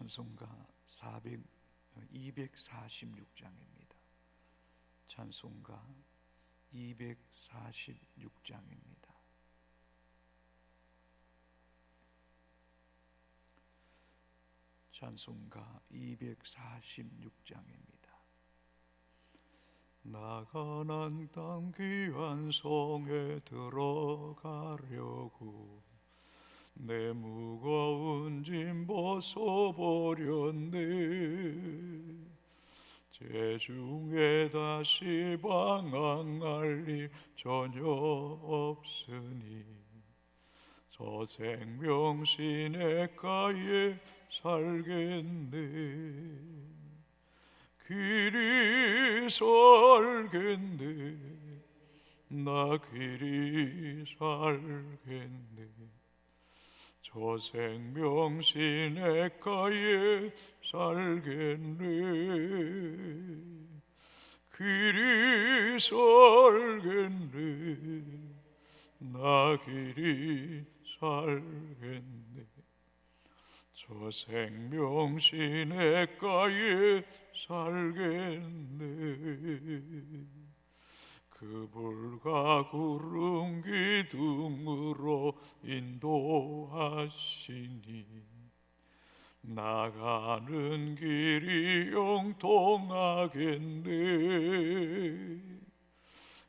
찬송가 246장입니다. 찬송가 246장입니다. 찬송가 246장입니다. 나 가나안 땅 귀한 성에 들어가려고 내 무거운 짐 벗어버렸네. 제중에 다시 방황할 리 전혀 없으니 저 생명 시냇가에 살겠네. 길이 살겠네. 나 길이 살겠네. 저 생명 시냇가에 살겠네. 길이 살겠네. 나 길이 살겠네. 저 생명 시냇가에 살겠네. 그 불과 구름 기둥으로 인도하시니 나가는 길이 영통하겠네.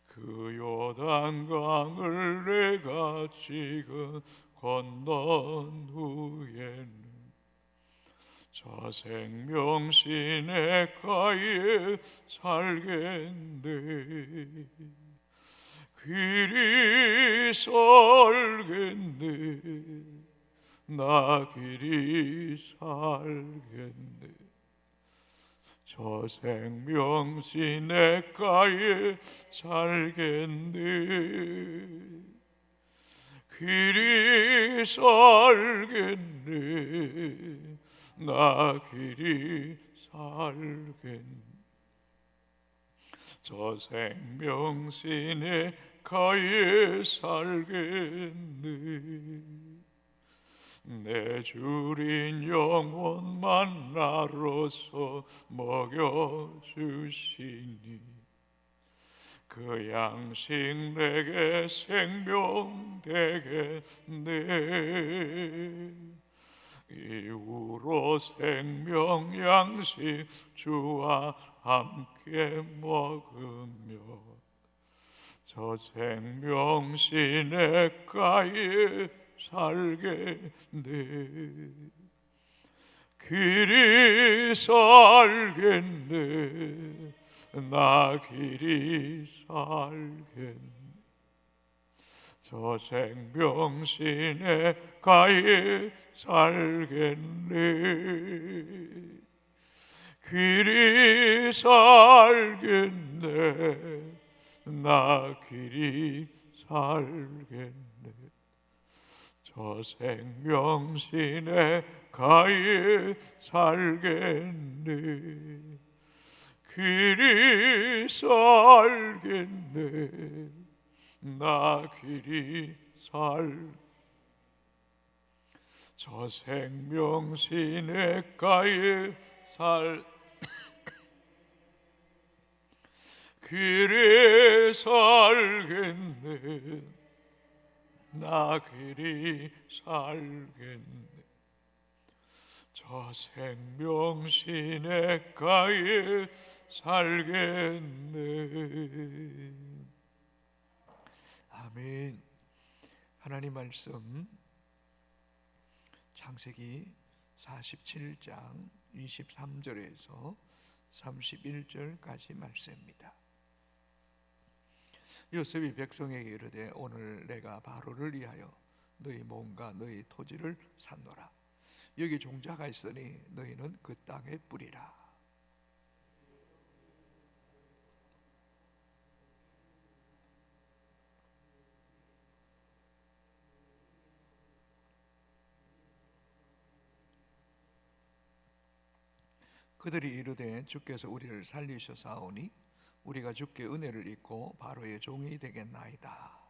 그 요단강을 내가 지금 건넌 후에는 저 생명 시냇가에 살겠네. 길이 살겠네. 나 길이 살겠네. 저 생명 시냇가에 살겠네. 길이 살겠네. 나 길이 살겠네. 저 생명 시냇가에 살겠네. 내 주린 영혼 만나로서 먹여주시니 그 양식 내게 생명 되겠네. 이후로 생명 양식 주와 함께 먹으며 저 생명 시냇가에 살겠네. 길이 살겠네. 나 길이 살겠네. 저 생명 시냇가에 살겠네. 길이 살겠네. 나 길이 살겠네. 저 생명 시냇가에 살겠네. 길이 살겠네. 나 길이 저 생명 시냇가에 길이 살겠네. 나 길이 살겠네. 저 생명 시냇가에 살겠네. 아멘. 하나님 말씀 창세기 47장 23절에서 31절까지 말씀입니다. 요셉이 백성에게 이르되 오늘 내가 바로를 위하여 너희 몸과 너희 토지를 샀노라. 여기 종자가 있으니 너희는 그 땅에 뿌리라. 그들이 이르되 주께서 우리를 살리셔사오니 우리가 주께 은혜를 입고 바로의 종이 되겠나이다.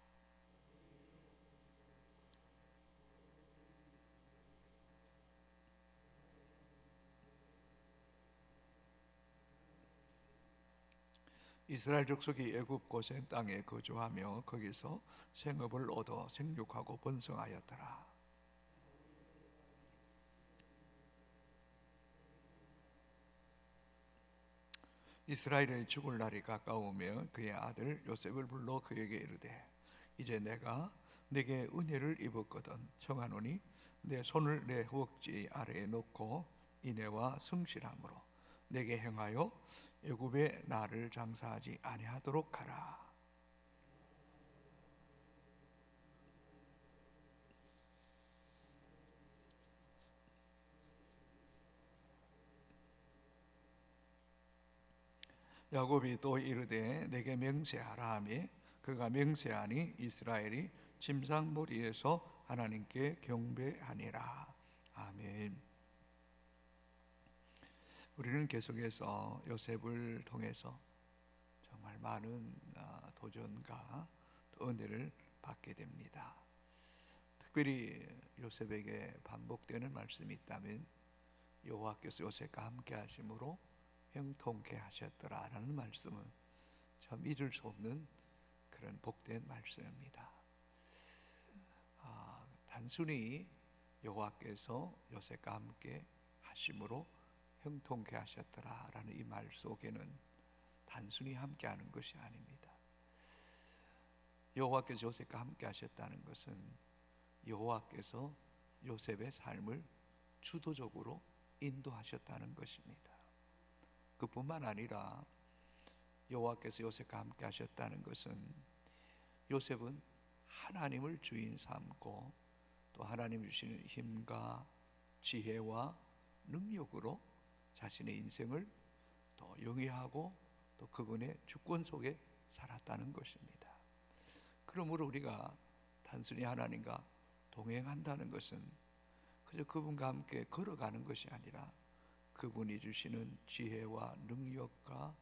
이스라엘 족속이 애굽 고센 땅에 거주하며 거기서 생업을 얻어 생육하고 번성하였더라. 이스라엘의 죽을 날이 가까우며 그의 아들 요셉을 불러 그에게 이르되 이제 내가 네게 은혜를 입었거든 청하노니 내 손을 내 허벅지 아래에 놓고 인애와 성실함으로 내게 행하여 애굽에 나를 장사하지 아니하도록 하라. 야곱이 또 이르되 내게 맹세하라 하매 그가 맹세하니 이스라엘이 침상머리에서 하나님께 경배하니라. 아멘. 우리는 계속해서 요셉을 통해서 정말 많은 도전과 은혜를 받게 됩니다. 특별히 요셉에게 반복되는 말씀이 있다면 여호와께서 요셉과 함께 하심으로 형통케 하셨더라라는 말씀은 참 잊을 수 없는 그런 복된 말씀입니다. 단순히 여호와께서 요셉과 함께 하심으로 형통케 하셨더라라는 이 말 속에는 단순히 함께하는 것이 아닙니다. 여호와께서 요셉과 함께 하셨다는 것은 여호와께서 요셉의 삶을 주도적으로 인도하셨다는 것입니다. 그뿐만 아니라 여호와께서 요셉과 함께 하셨다는 것은 요셉은 하나님을 주인 삼고 또 하나님 주시는 힘과 지혜와 능력으로 자신의 인생을 또 영위하고 또 그분의 주권 속에 살았다는 것입니다. 그러므로 우리가 단순히 하나님과 동행한다는 것은 그저 그분과 함께 걸어가는 것이 아니라 그분이 주시는 지혜와 능력과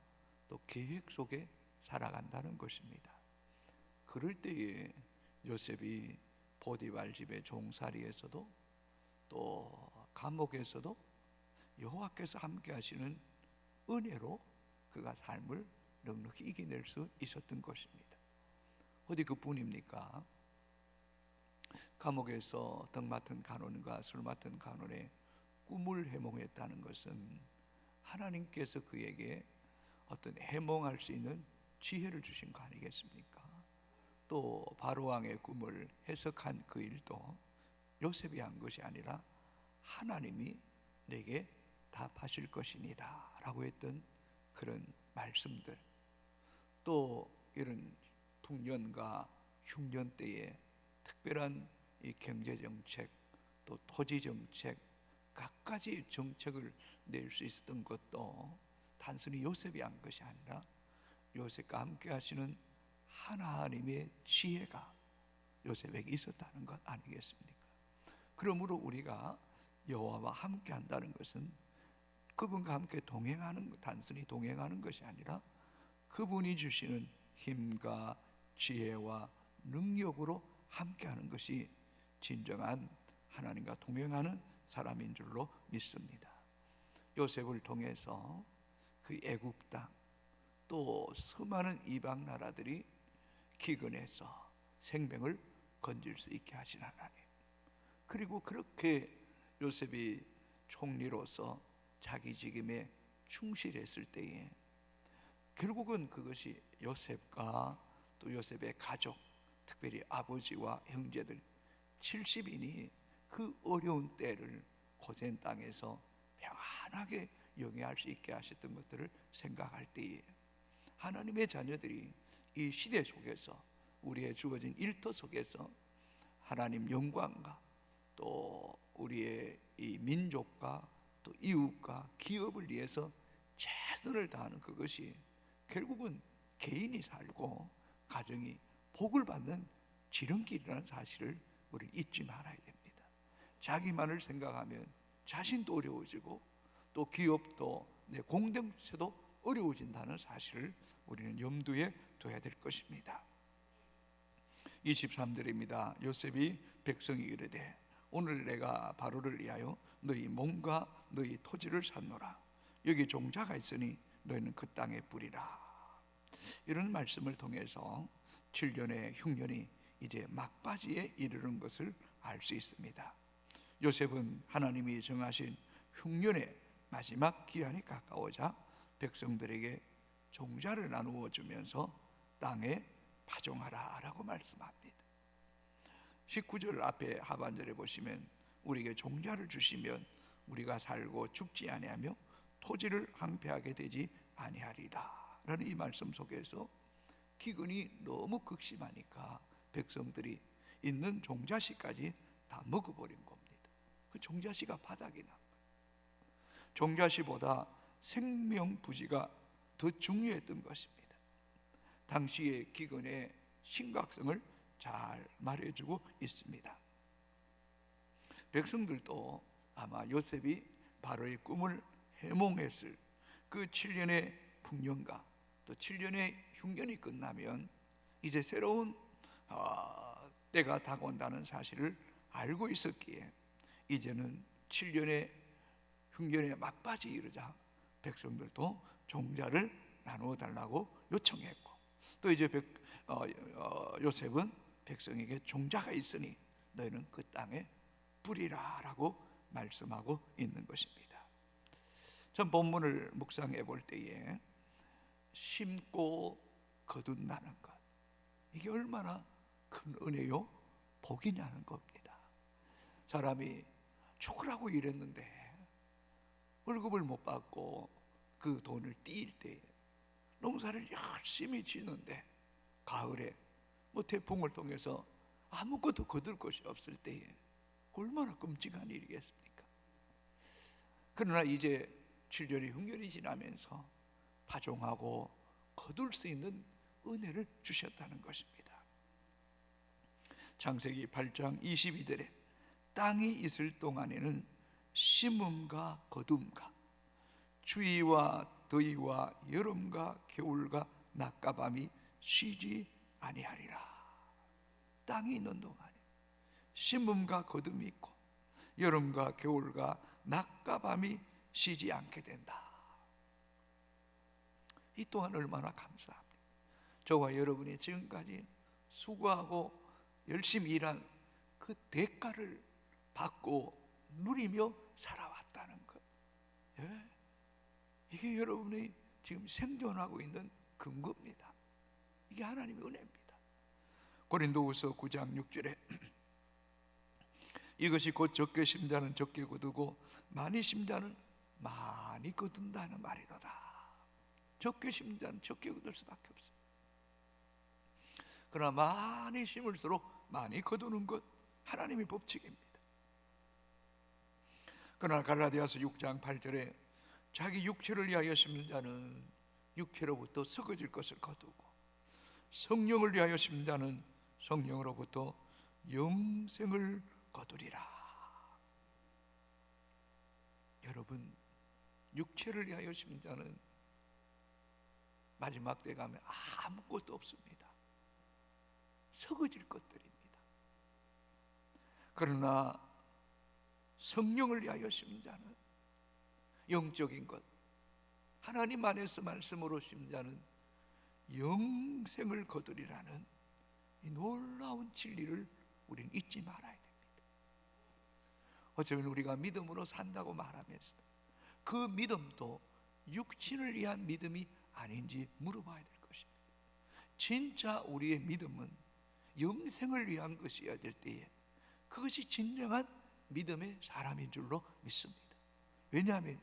또 계획 속에 살아간다는 것입니다. 그럴 때에 요셉이 보디발 집의 종살이에서도 또 감옥에서도 여호와께서 함께 하시는 은혜로 그가 삶을 넉넉히 이겨낼 수 있었던 것입니다. 어디 그뿐입니까? 감옥에서 떡 맡은 간원과 술 맡은 간원의 꿈을 해몽했다는 것은 하나님께서 그에게 어떤 해몽할 수 있는 지혜를 주신 거 아니겠습니까? 또 바로왕의 꿈을 해석한 그 일도 요셉이 한 것이 아니라 하나님이 내게 답하실 것이니라 라고 했던 그런 말씀들, 또 이런 풍년과 흉년 때에 특별한 이 경제정책 또 토지정책 갖가지 정책을 낼 수 있었던 것도 단순히 요셉이 한 것이 아니라 요셉과 함께 하시는 하나님의 지혜가 요셉에게 있었다는 것 아니겠습니까? 그러므로 우리가 여호와와 함께 한다는 것은 그분과 함께 동행하는 것, 단순히 동행하는 것이 아니라 그분이 주시는 힘과 지혜와 능력으로 함께하는 것이 진정한 하나님과 동행하는 사람인 줄로 믿습니다. 요셉을 통해서 그 애굽 땅 또 수많은 이방 나라들이 기근해서 생명을 건질 수 있게 하신 하나님, 그리고 그렇게 요셉이 총리로서 자기 직임에 충실했을 때에 결국은 그것이 요셉과 또 요셉의 가족, 특별히 아버지와 형제들 70인이 그 어려운 때를 고센 땅에서 평안하게 영위할 수 있게 하셨던 것들을 생각할 때에 하나님의 자녀들이 이 시대 속에서 우리의 주어진 일터 속에서 하나님 영광과 또 우리의 이 민족과 또 이웃과 기업을 위해서 최선을 다하는 그것이 결국은 개인이 살고 가정이 복을 받는 지름길이라는 사실을 우리 잊지 말아야 됩니다. 자기만을 생각하면 자신도 어려워지고 또 기업도 내 공동체도 어려워진다는 사실을 우리는 염두에 둬야 될 것입니다. 23절입니다. 요셉이 백성이 이르되 오늘 내가 바로를 위하여 너희 몸과 너희 토지를 샀노라. 여기 종자가 있으니 너희는 그 땅에 뿌리라. 이런 말씀을 통해서 7년의 흉년이 이제 막바지에 이르는 것을 알 수 있습니다. 요셉은 하나님이 정하신 흉년의 마지막 기한이 가까워자 백성들에게 종자를 나누어 주면서 땅에 파종하라 라고 말씀합니다. 19절 앞에 하반절에 보시면 우리에게 종자를 주시면 우리가 살고 죽지 아니하며 토지를 황폐하게 되지 아니하리라 라는 이 말씀 속에서 기근이 너무 극심하니까 백성들이 있는 종자씨까지 다 먹어버린 겁니다. 그 종자씨가 바닥이 난 거예요. 종자씨보다 생명부지가 더 중요했던 것입니다. 당시의 기근의 심각성을 잘 말해주고 있습니다. 백성들도 아마 요셉이 바로의 꿈을 해몽했을 그 7년의 풍년과 또 7년의 흉년이 끝나면 이제 새로운 때가 다가온다는 사실을 알고 있었기에 이제는 7년의 흉년의 막바지 이르자 백성들도 종자를 나누어 달라고 요청했고, 또 이제 요셉은 백성에게 종자가 있으니 너희는 그 땅에 뿌리라 라고 말씀하고 있는 것입니다. 전 본문을 묵상해 볼 때에 심고 거둔다는 것, 이게 얼마나 큰 은혜요 복이냐는 겁니다. 사람이 죽으라고 일했는데 월급을 못 받고 그 돈을 띨 때 농사를 열심히 짓는데 가을에 태풍을 통해서 아무것도 거둘 것이 없을 때에 얼마나 끔찍한 일이겠습니까? 그러나 이제 7년의 흉년이 지나면서 파종하고 거둘 수 있는 은혜를 주셨다는 것입니다. 창세기 8장 22절에 땅이 있을 동안에는 심음과 거둠과 추위와 더위와 여름과 겨울과 낮과 밤이 쉬지 아니하리라. 땅이 있는 동안에 심음과 거둠이 있고 여름과 겨울과 낮과 밤이 쉬지 않게 된다. 이 또한 얼마나 감사합니다. 저와 여러분이 지금까지 수고하고 열심히 일한 그 대가를 받고 누리며 살아왔다는 것, 이게 여러분이 지금 생존하고 있는 근거입니다. 이게 하나님의 은혜입니다. 고린도후서 9장 6절에 이것이 곧 적게 심자는 적게 거두고 많이 심자는 많이 거둔다는 말이로다. 적게 심자는 적게 거둘 수밖에 없습니다. 그러나 많이 심을수록 많이 거두는 것, 하나님의 법칙입니다. 그러나 갈라디아서 6장 8절에 자기 육체를 위하여 심는 자는 육체로부터 썩어질 것을 거두고 성령을 위하여 심는 자는 성령으로부터 영생을 거두리라. 여러분, 육체를 위하여 심는 자는 마지막 때 가면 아무것도 없습니다. 썩어질 것들입니다. 그러나 성령을 위하여 심는 자는 영적인 것, 하나님 안에서 말씀으로 심는 자는 영생을 거두리라는 이 놀라운 진리를 우리는 잊지 말아야 됩니다. 어쩌면 우리가 믿음으로 산다고 말하면서 그 믿음도 육신을 위한 믿음이 아닌지 물어봐야 될 것입니다. 진짜 우리의 믿음은 영생을 위한 것이어야 될 때에 그것이 진정한 믿음의 사람인 줄로 믿습니다. 왜냐하면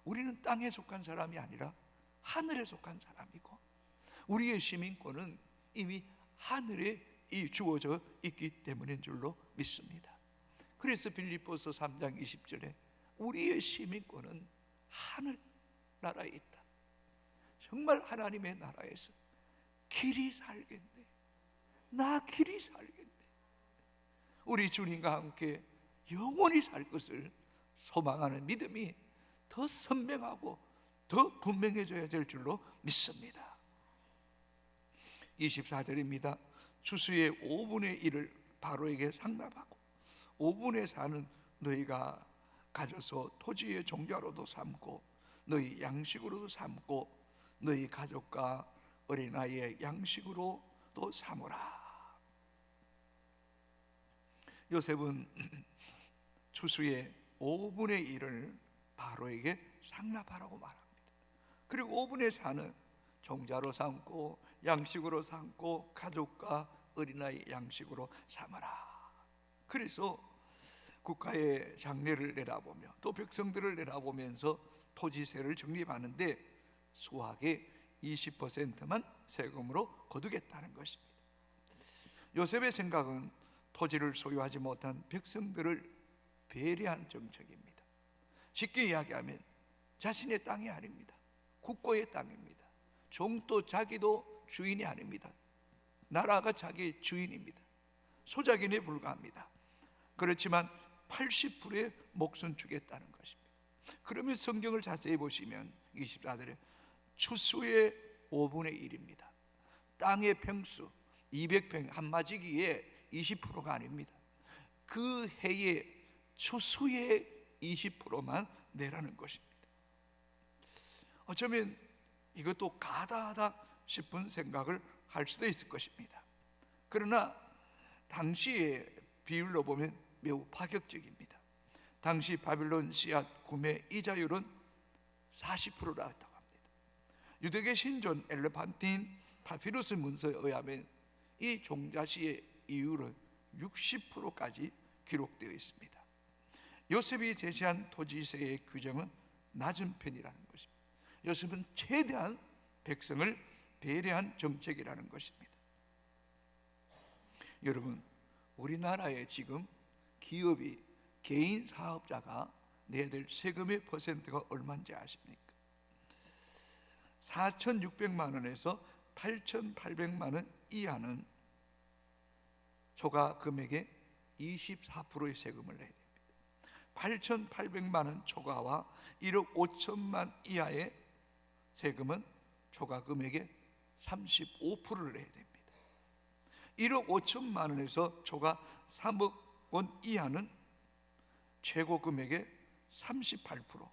우리는 땅에 속한 사람이 아니라 하늘에 속한 사람이고 우리의 시민권은 이미 하늘에 주어져 있기 때문인 줄로 믿습니다. 그래서 빌립보서 3장 20절에 우리의 시민권은 하늘 나라에 있다. 정말 하나님의 나라에서 길이 살겠네. 나 길이 살겠네. 우리 주님과 함께 영원히 살 것을 소망하는 믿음이 더 선명하고 더 분명해져야 될 줄로 믿습니다. 24절입니다. 추수의 5분의 1을 바로에게 상납하고 5분의 4는 너희가 가져서 토지의 종자로도 삼고 너희 양식으로도 삼고 너희 가족과 어린아이의 양식으로 또 삼으라. 요셉은 추수의 5분의 1을 바로에게 상납하라고 말합니다. 그리고 5분의 4는 종자로 삼고 양식으로 삼고 가족과 어린아이 양식으로 삼아라. 그래서 국가의 장래를 내다보며 또 백성들을 내다보면서 토지세를 적립하는데 수확의 20%만 세금으로 거두겠다는 것입니다. 요셉의 생각은 토지를 소유하지 못한 백성들을 배려한 정책입니다. 쉽게 이야기하면 자신의 땅이 아닙니다. 국고의 땅입니다. 종도 자기도 주인이 아닙니다. 나라가 자기의 주인입니다. 소작인에 불과합니다. 그렇지만 80%의 몫은 주겠다는 것입니다. 그러면 성경을 자세히 보시면 24절에 추수의 5분의 1입니다. 땅의 평수 200평 한 마지기에 20%가 아닙니다. 그 해의 추수의 20%만 내라는 것입니다. 어쩌면 이것도 가다하다 싶은 생각을 할 수도 있을 것입니다. 그러나 당시의 비율로 보면 매우 파격적입니다. 당시 바빌론 씨앗 구매 이자율은 40%였다고 합니다. 유대계 신존 엘레판틴 파피루스 문서에 의하면 이 종자시의 이율은 60%까지 기록되어 있습니다. 요셉이 제시한 토지세의 규정은 낮은 편이라는 것입니다. 요셉은 최대한 백성을 배려한 정책이라는 것입니다. 여러분, 우리나라에 지금 기업이 개인 사업자가 내야 될 세금의 퍼센트가 얼마인지 아십니까? 4,600만 원에서 8,800만 원 이하는 초과 금액의 24%의 세금을 내야 됩니다. 8,800만 원 초과와 1억 5천만 이하의 세금은 초과 금액의 35%를 내야 됩니다. 1억 5천만 원에서 초과 3억 원 이하는 최고 금액의 38%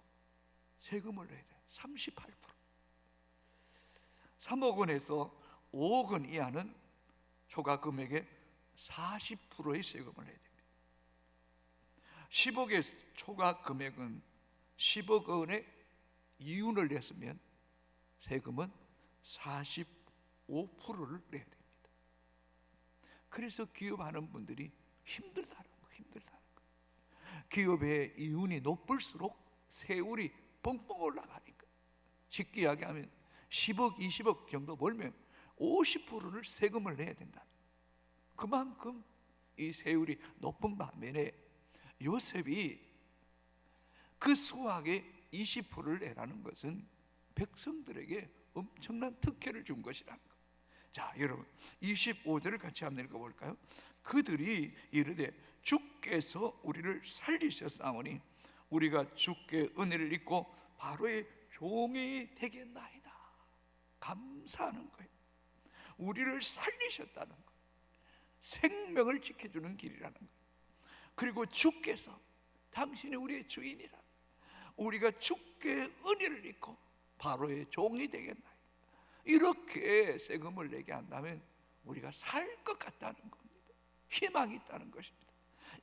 세금을 내야 돼요. 38%. 3억 원에서 5억 원 이하는 초과 금액의 40%의 세금을 내야 됩니다. 10억의 초과 금액은 10억 원의 이윤을 냈으면 세금은 45%를 내야 됩니다. 그래서 기업하는 분들이 힘들다는 거. 기업의 이윤이 높을수록 세율이 뻥뻥 올라가니까. 쉽게 이야기하면 10억, 20억 정도 벌면 50%를 세금을 내야 된다. 그만큼 이 세율이 높은 반면에 요셉이 그 수확의 20%를 내라는 것은 백성들에게 엄청난 특혜를 준 것이라는 것. 자, 여러분 25절을 같이 한번 읽어볼까요? 그들이 이르되 주께서 우리를 살리셨사오니 우리가 주께 은혜를 입고 바로의 종이 되겠나이다. 감사하는 거예요. 우리를 살리셨다는 것, 생명을 지켜주는 길이라는 것. 그리고 주께서 당신이 우리의 주인이라, 우리가 주께 은혜를 입고 바로의 종이 되겠나이다. 이렇게 세금을 내게 한다면 우리가 살 것 같다는 겁니다. 희망이 있다는 것입니다.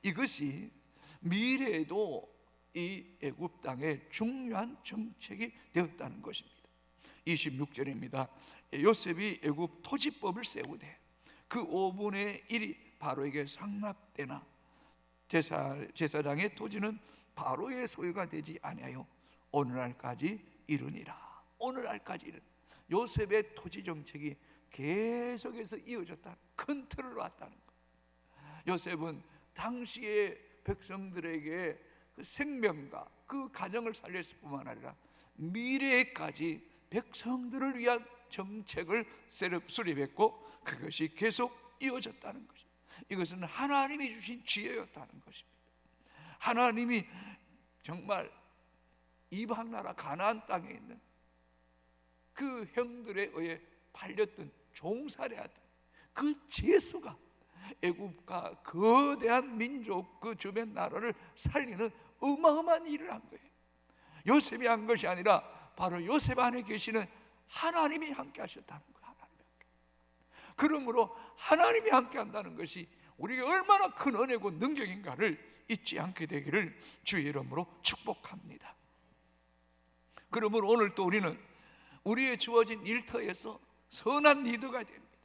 이것이 미래에도 이 애굽 땅의 중요한 정책이 되었다는 것입니다. 26절입니다. 요셉이 애굽 토지법을 세우되 그 5분의 1이 바로에게 상납되나 제사장의 토지는 바로의 소유가 되지 아니하여 오늘날까지 이르니라. 오늘날까지 이른 요셉의 토지 정책이 계속해서 이어졌다. 큰 틀을 왔다는 것. 요셉은 당시의 백성들에게 그 생명과 그 가정을 살렸을 뿐만 아니라 미래에까지 백성들을 위한 정책을 수립했고 그것이 계속 이어졌다는 것입니다. 이것은 하나님이 주신 지혜였다는 것입니다. 하나님이 정말 이방 나라 가나안 땅에 있는 그 형들에 의해 팔렸던 종살이하던 그 죄수가 애굽과 거대한 민족 그 주변 나라를 살리는 어마어마한 일을 한 거예요. 요셉이 한 것이 아니라 바로 요셉 안에 계시는 하나님이 함께 하셨다는 거예요. 하나님. 그러므로 하나님이 함께 한다는 것이 우리에게 얼마나 큰 은혜고 능력인가를 잊지 않게 되기를 주의 이름으로 축복합니다. 그러므로 오늘 또 우리는 우리의 주어진 일터에서 선한 리더가 됩니다.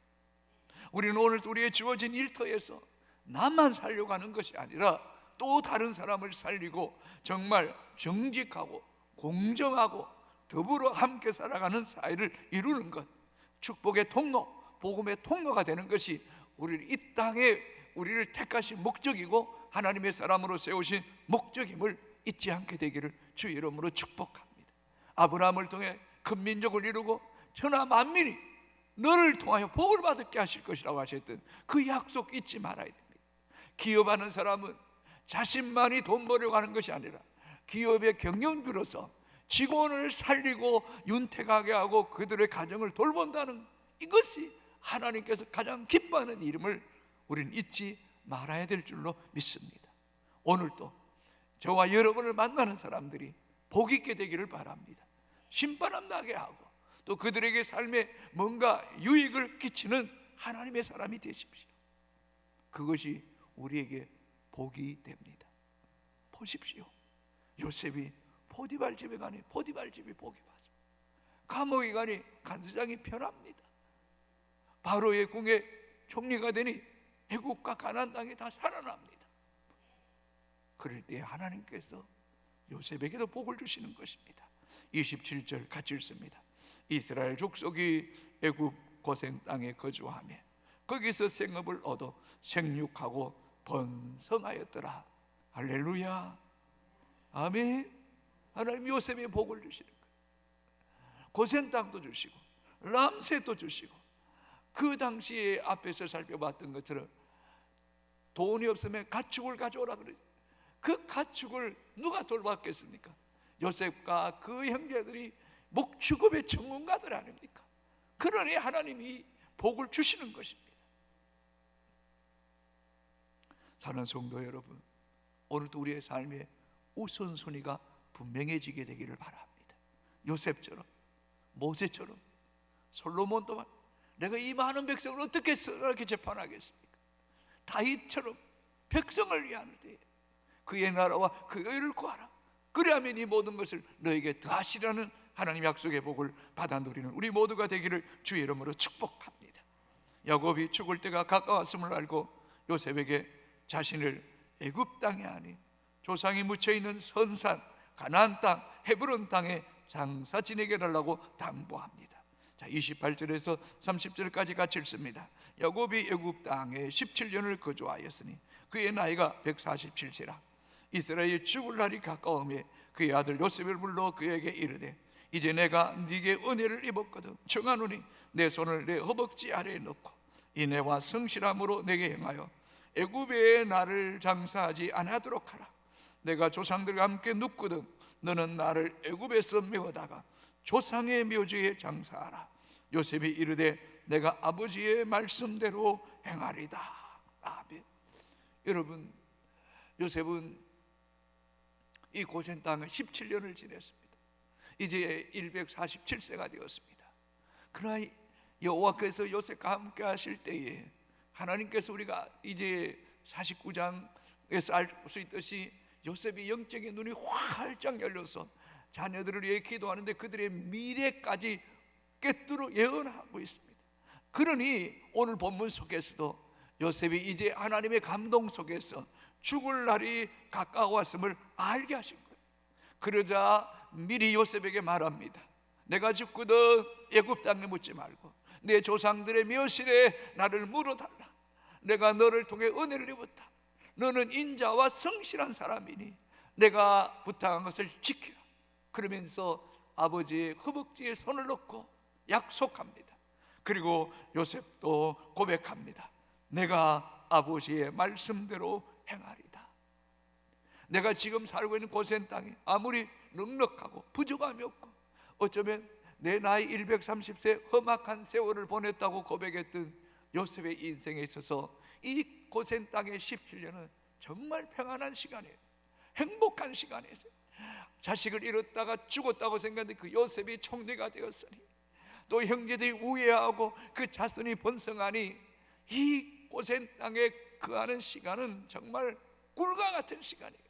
우리는 오늘 우리의 주어진 일터에서 나만 살려고 하는 것이 아니라 또 다른 사람을 살리고 정말 정직하고 공정하고 더불어 함께 살아가는 사회를 이루는 것, 축복의 통로, 복음의 통로가 되는 것이 우리를 이 땅에 우리를 택하신 목적이고 하나님의 사람으로 세우신 목적임을 잊지 않게 되기를 주의 이름으로 축복합니다. 아브라함을 통해 큰 민족을 이루고 천하 만민이 너를 통하여 복을 받게 하실 것이라고 하셨던 그 약속 잊지 말아야 됩니다. 기업하는 사람은 자신만이 돈 벌려고 하는 것이 아니라 기업의 경영주로서 직원을 살리고 윤택하게 하고 그들의 가정을 돌본다는 이것이 하나님께서 가장 기뻐하는 일임을 우리는 잊지 말아야 될 줄로 믿습니다. 오늘도 저와 여러분을 만나는 사람들이 복 있게 되기를 바랍니다. 신바람 나게 하고 또 그들에게 삶에 뭔가 유익을 끼치는 하나님의 사람이 되십시오. 그것이 우리에게 복이 됩니다. 보십시오. 요셉이 포디발 집에 가니 포디발 집이 복이 받습니다. 감옥에 가니 간수장이 편합니다. 바로의 궁에 총리가 되니 애국과 가나안 땅이 다 살아납니다. 그럴 때 하나님께서 요셉에게도 복을 주시는 것입니다. 27절 같이 읽습니다. 이스라엘 족속이 애국 고센 땅에 거주하며 거기서 생업을 얻어 생육하고 번성하였더라. 할렐루야, 아멘. 하나님 요셉에 복을 주시는 거예요. 고센 땅도 주시고 람셋도 주시고, 그 당시에 앞에서 살펴봤던 것처럼 돈이 없으면 가축을 가져오라 그러죠. 그 가축을 누가 돌봤겠습니까? 요셉과 그 형제들이 목축업의 전문가들 아닙니까? 그러니 하나님이 복을 주시는 것입니다. 사랑하는 성도 여러분, 오늘도 우리의 삶에 우선순위가 분명해지게 되기를 바랍니다. 요셉처럼, 모세처럼, 솔로몬도 내가 이 많은 백성을 어떻게 이렇게 재판하겠습니까? 다윗처럼 백성을 위하는데 그의 나라와 그의 의를 구하라. 그리하면 이 모든 것을 너에게 더하시라는 하나님 약속의 복을 받아 누리는 우리 모두가 되기를 주의 이름으로 축복합니다. 야곱이 죽을 때가 가까웠음을 알고 요셉에게 자신을 애굽 땅에 아닌 조상이 묻혀 있는 선산 가나안 땅 헤브론 땅에 장사 지내게 해달라고 당부합니다. 자, 28절에서 30절까지 같이 읽습니다. 야곱이 애굽 땅에 17년을 거주하였으니 그의 나이가 147세라. 이스라엘이 죽을 날이 가까우며 그의 아들 요셉을 불러 그에게 이르되 이제 내가 네게 은혜를 입었거든 청하노니 내 손을 내 허벅지 아래에 넣고 인애와 성실함으로 내게 행하여 애굽에 나를 장사하지 아니하도록 하라. 내가 조상들과 함께 눕거든 너는 나를 애굽에서 메어다가 조상의 묘지에 장사하라. 요셉이 이르되 내가 아버지의 말씀대로 행하리다. 아멘. 여러분, 요셉은 이 고센 땅에 17년을 지냈습니다. 이제 147세가 되었습니다. 그러나 여호와께서 요셉과 함께 하실 때에 하나님께서 우리가 이제 49장에서 알 수 있듯이 요셉이 영적인 눈이 활짝 열려서 자녀들을 위해 기도하는데 그들의 미래까지 꿰뚫어 예언하고 있습니다. 그러니 오늘 본문 속에서도 요셉이 이제 하나님의 감동 속에서 죽을 날이 가까웠음을 알게 하신 거예요. 그러자 미리 요셉에게 말합니다. 내가 죽거든 애굽 땅에 묻지 말고 내 조상들의 묘실에 나를 물어달라. 내가 너를 통해 은혜를 입었다. 너는 인자와 성실한 사람이니 내가 부탁한 것을 지키라. 그러면서 아버지의 허벅지에 손을 넣고 약속합니다. 그리고 요셉도 고백합니다. 내가 아버지의 말씀대로 행하리다. 내가 지금 살고 있는 고센 땅이 아무리 넉넉하고 부족함이 없고 어쩌면 내 나이 130세 험악한 세월을 보냈다고 고백했던 요셉의 인생에 있어서 이 고센 땅의 17년은 정말 평안한 시간이에요. 행복한 시간이었어요. 자식을 잃었다가 죽었다고 생각했는데 그 요셉이 총리가 되었으니 또 형제들이 우애하고 그 자손이 번성하니 이 고센 땅에 거하는 시간은 정말 꿀과 같은 시간이에요.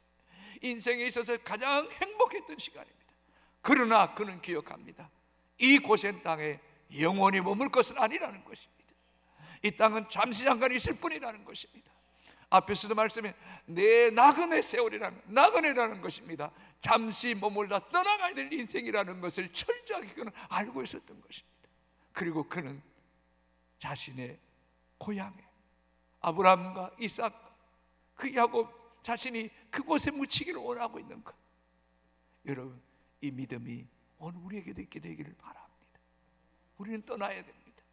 인생에 있어서 가장 행복했던 시간입니다. 그러나 그는 기억합니다. 이 고센 땅에 영원히 머물 것은 아니라는 것입니다. 이 땅은 잠시 잠깐 있을 뿐이라는 것입니다. 앞에서도 말씀해 내 나그네 나그네라는 것입니다. 잠시 머물다 떠나가야 될 인생이라는 것을 철저하게 그는 알고 있었던 것입니다. 그리고 그는 자신의 고향에 아브라함과 이삭, 그 야곱 자신이 그곳에 묻히기를 원하고 있는 것. 여러분, 이 믿음이 오늘 우리에게도 있게 되기를 바랍니다. 우리는 떠나야 됩니다.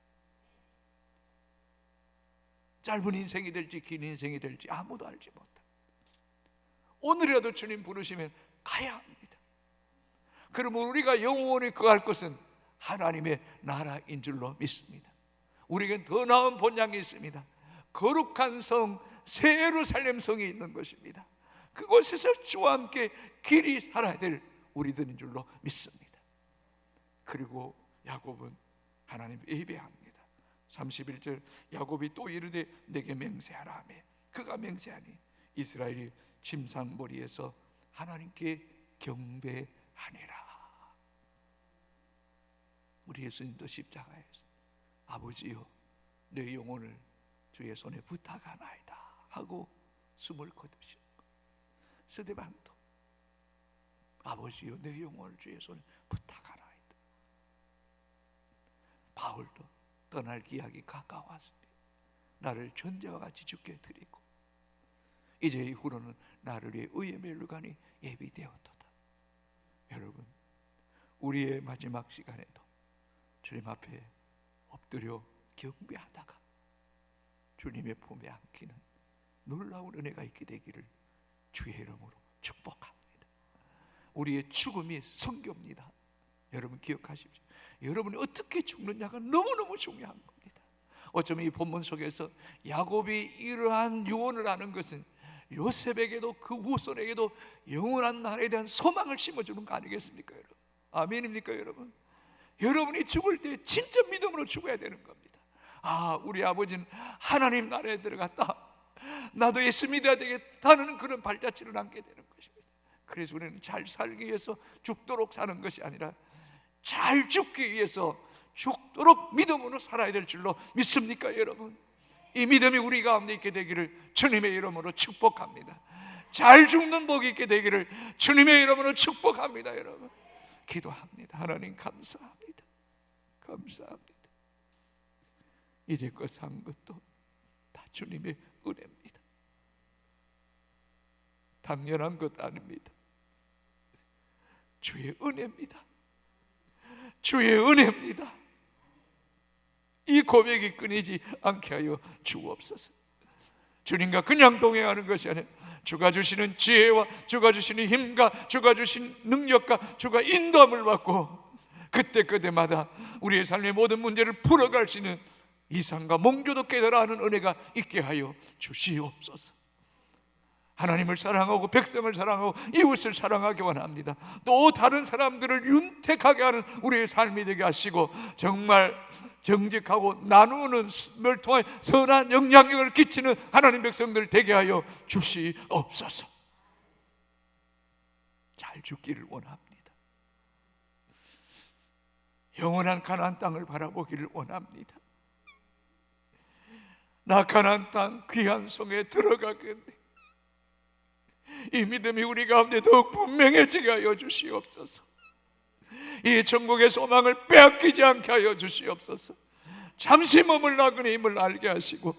짧은 인생이 될지 긴 인생이 될지 아무도 알지 못합니다. 오늘이라도 주님 부르시면 가야 합니다. 그러면 우리가 영원히 거할 것은 하나님의 나라인 줄로 믿습니다. 우리에겐 더 나은 본향이 있습니다. 거룩한 성 새 예루살렘 성이 있는 것입니다. 그곳에서 주와 함께 길이 살아야 될 우리들인 줄로 믿습니다. 그리고 야곱은 하나님 예배합니다. 31절 야곱이 또 이르되 내게 맹세하라 하며 그가 맹세하니 이스라엘이 침상머리에서 하나님께 경배하니라. 우리 예수님도 십자가에서 아버지여 내 영혼을 주의 손에 부탁하나이다 하고 숨을 거두시고, 스데반도 아버지여 내 영혼을 주의 손에 부탁하나이다. 바울도 떠날 기약이 가까웠습니다. 나를 전제와 같이 주께 드리고 이제 이후로는 나를 위해 의의 멸류관이 예비되었도다. 여러분, 우리의 마지막 시간에도 주님 앞에 엎드려 경배하다가 주님의 품에 안기는 놀라운 은혜가 있게 되기를 주의 이름으로 축복합니다. 우리의 죽음이 성교입니다. 여러분 기억하십시오. 여러분이 어떻게 죽느냐가 너무너무 중요한 겁니다. 어쩌면 이 본문 속에서 야곱이 이러한 유언을 하는 것은 요셉에게도 그 후손에게도 영원한 나라에 대한 소망을 심어주는 거 아니겠습니까, 여러분? 아멘입니까, 여러분? 여러분이 죽을 때 진짜 믿음으로 죽어야 되는 겁니다. 아, 우리 아버지는 하나님 나라에 들어갔다, 나도 예수 믿어야 되겠다는 그런 발자취를 남게 되는 것입니다. 그래서 우리는 잘 살기 위해서 죽도록 사는 것이 아니라 잘 죽기 위해서 죽도록 믿음으로 살아야 될 줄로 믿습니까, 여러분? 이 믿음이 우리 가운데 있게 되기를 주님의 이름으로 축복합니다. 잘 죽는 복이 있게 되기를 주님의 이름으로 축복합니다. 여러분 기도합니다. 하나님 감사합니다. 감사합니다. 이제껏 산 것도 다 주님의 은혜입니다. 당연한 것 아닙니다. 주의 은혜입니다. 주의 은혜입니다. 이 고백이 끊이지 않게 하여 주옵소서. 주님과 그냥 동행하는 것이 아니라 주가 주시는 지혜와 주가 주시는 힘과 주가 주신 능력과 주가 인도함을 받고 그때마다 우리의 삶의 모든 문제를 풀어갈 수 있는 이상과 몽조도 깨달아 하는 은혜가 있게 하여 주시옵소서. 하나님을 사랑하고 백성을 사랑하고 이웃을 사랑하기 원합니다. 또 다른 사람들을 윤택하게 하는 우리의 삶이 되게 하시고 정말 정직하고 나누는 멸통의 선한 영향력을 끼치는 하나님 백성들 되게 하여 주시옵소서. 잘 죽기를 원합니다. 영원한 가나안 땅을 바라보기를 원합니다. 나 가나안 땅 귀한 성에 들어가겠네. 이 믿음이 우리 가운데 더욱 분명해지게 하여 주시옵소서. 이 천국의 소망을 빼앗기지 않게 하여 주시옵소서. 잠시 머물라그니 힘을 알게 하시고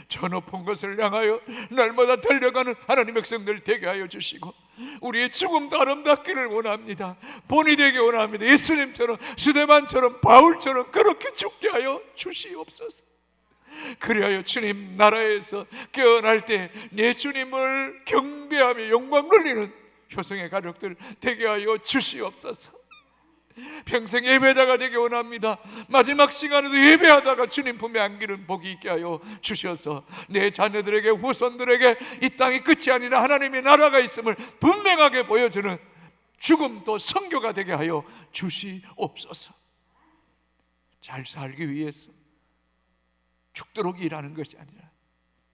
저 높은 것을 향하여 날마다 달려가는 하나님 백성들 되게 하여 주시고 우리의 죽음도 아름답기를 원합니다. 본이 되게 원합니다. 예수님처럼 스데반처럼 바울처럼 그렇게 죽게 하여 주시옵소서. 그리하여 주님 나라에서 깨어날 때 내 주님을 경배하며 영광 돌리는 효성의 가족들 되게 하여 주시옵소서. 평생 예배다가 되게 원합니다. 마지막 시간에도 예배하다가 주님 품에 안기는 복이 있게 하여 주셔서 내 자녀들에게 후손들에게 이 땅이 끝이 아니라 하나님의 나라가 있음을 분명하게 보여주는 죽음도 선교가 되게 하여 주시옵소서. 잘 살기 위해서 죽도록 일하는 것이 아니라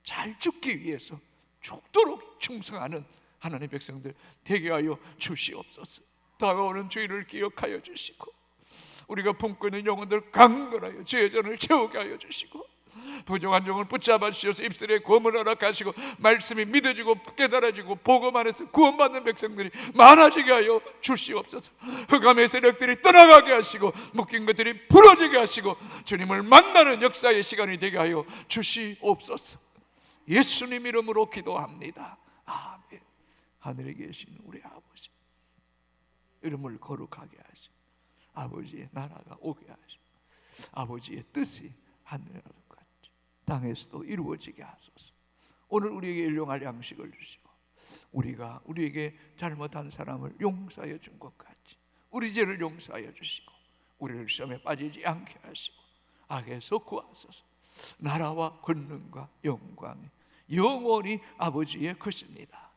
잘 죽기 위해서 죽도록 충성하는 하나님의 백성들 되게 하여 주시옵소서. 다가오는 주일을 기억하여 주시고 우리가 품고 있는 영혼들 강건하여 주의 전을 채우게 하여 주시고 부정한 영을 붙잡아 주셔서 입술에 검을 허락하시고 말씀이 믿어지고 깨달아지고 복음 안에서 구원받는 백성들이 많아지게 하여 주시옵소서. 흑암의 세력들이 떠나가게 하시고 묶인 것들이 풀어지게 하시고 주님을 만나는 역사의 시간이 되게 하여 주시옵소서. 예수님 이름으로 기도합니다. 아멘. 하늘에 계신 우리 아버지, 이름을 거룩하게 하시고 아버지의 나라가 오게 하시고 아버지의 뜻이 하늘에도 같이 땅에서도 이루어지게 하소서. 오늘 우리에게 일용할 양식을 주시고 우리가 우리에게 잘못한 사람을 용서하여 준 것 같이 우리 죄를 용서하여 주시고 우리를 시험에 빠지지 않게 하시고 악에서 구하소서. 나라와 권능과 영광이 영원히 아버지의 것입니다.